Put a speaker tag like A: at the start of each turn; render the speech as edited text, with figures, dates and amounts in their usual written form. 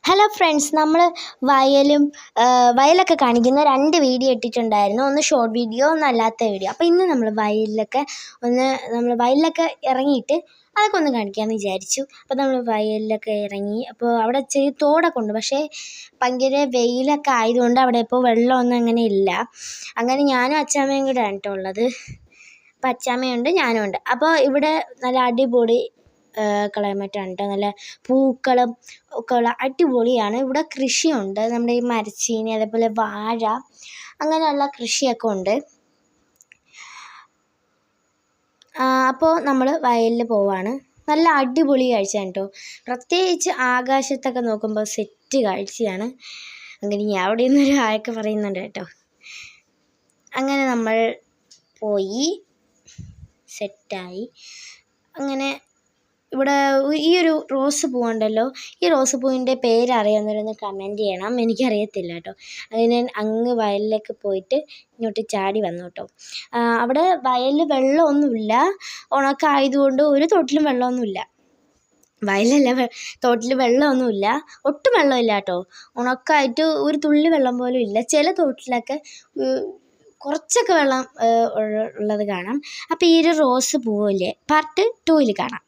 A: Hello friends, നമ്മൾ വയലൊക്കെ കാണിക്കുന്ന 2 വീഡിയോ ഇട്ടിട്ടുണ്ടായിരുന്നു. ഒന്ന് ഷോർട്ട് വീഡിയോ, ഒന്ന് അല്ലാത്ത വീഡിയോ. അപ്പോൾ ഇന്ന് നമ്മൾ വയലിലൊക്കെ ഇറങ്ങിയിട്ട് അതൊക്കെ ഒന്ന് കാണിക്കാമെന്ന് വിചാരിച്ചു. അപ്പോൾ നമ്മൾ വയലിലൊക്കെ ഇറങ്ങി. അപ്പോൾ അവിടെ ചെറിയ തോടൊക്കെ ഉണ്ട്, പക്ഷേ ഭയങ്കര വെയിലൊക്കെ ആയതുകൊണ്ട് അവിടെ ഇപ്പോൾ വെള്ളമൊന്നും അങ്ങനെ ഇല്ല. അങ്ങനെ ഞാനും അച്ചാമ്മയും കൂടെ ആണ് കേട്ടോ ഉള്ളത്. അപ്പോൾ അച്ചാമ്മയുണ്ട്, ഞാനും ഉണ്ട്. അപ്പോൾ ഇവിടെ നല്ല അടിപൊളി ക്ലൈമറ്റാണ് കേട്ടോ. നല്ല പൂക്കളും ഒക്കെ ഉള്ള അടിപൊളിയാണ്. ഇവിടെ കൃഷിയുണ്ട്, നമ്മുടെ ഈ മരച്ചീനി, അതേപോലെ വാഴ, അങ്ങനെയുള്ള കൃഷിയൊക്കെ ഉണ്ട്. അപ്പോൾ നമ്മൾ വയലിൽ പോവാണ്. നല്ല അടിപൊളി കാഴ്ചയാണ് കേട്ടോ. പ്രത്യേകിച്ച് ആകാശത്തൊക്കെ നോക്കുമ്പോൾ സെറ്റ് കാഴ്ചയാണ്. അങ്ങനെ ഞാൻ അവിടെ നിന്നൊരു ആയൊക്കെ പറയുന്നുണ്ട് കേട്ടോ. അങ്ങനെ നമ്മൾ പോയി സെറ്റായി. അങ്ങനെ ഇവിടെ ഈ ഒരു റോസ് പൂവുണ്ടല്ലോ, ഈ റോസ് പൂവിൻ്റെ പേരറിയാവുന്നവരൊന്ന് കമൻറ്റ് ചെയ്യണം. എനിക്കറിയത്തില്ല കേട്ടോ. അത് ഞാൻ അങ്ങ് വയലിലേക്ക് പോയിട്ട് ഇങ്ങോട്ട് ചാടി വന്നു കേട്ടോ. അവിടെ വയലിൽ വെള്ളമൊന്നുമില്ല, ഉണക്കായതുകൊണ്ട് ഒരു തോട്ടിലും വെള്ളമൊന്നുമില്ല. വയലല്ല, തോട്ടിൽ വെള്ളമൊന്നുമില്ല, ഒട്ടും വെള്ളമില്ല കേട്ടോ. ഉണക്കായിട്ട് ഒരു തുള്ളി വെള്ളം പോലും ഇല്ല. ചില തോട്ടിലൊക്കെ കുറച്ചൊക്കെ വെള്ളം ഉള്ളത് കാണാം. അപ്പോൾ ഈ ഒരു റോസ് പൂവില്ലേ പാർട്ട് 2 കാണാം.